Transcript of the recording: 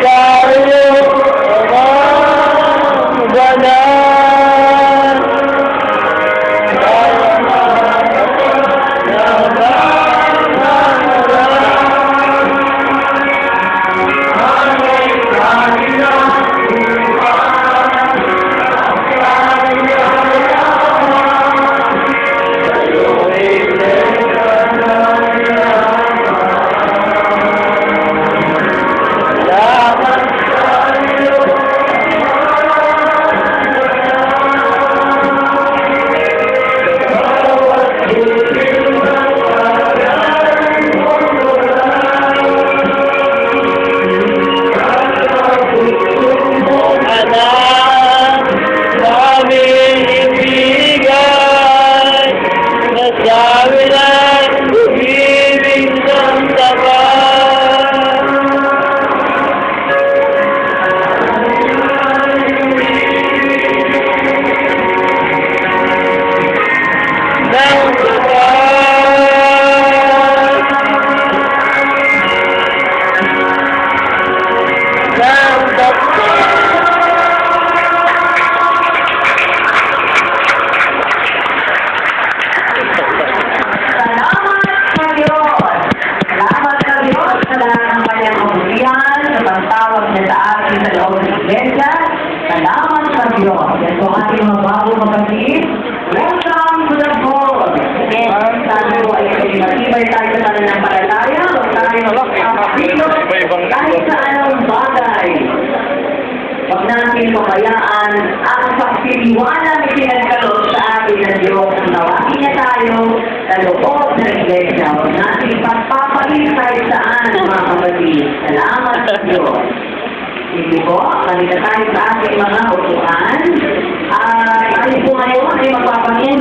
tayo banal. Sabi ng ibig ng tapat, ng tapat. Pagtawag niya sa atin sa loob ng iglesia. Salamat sa Diyos. Yan po ating mga bago kapatid. Welcome to the Lord. Sana po ay matibay tayo sa nananampalataya. Huwag tayo makakapilot kahit sa anong bagay. Huwag natin pabayaan ang pagtiliwanag itinagkaloob sa atin ng Diyos. Ang tawagin niya tayo sa loob ng iglesia. Huwag natin pagpapalit kahit saan, mga kapatid. Salamat sa Diyos. Hindi po, kanina tayo sa ating mga upuan. Tayo po ngayon ay magpapangin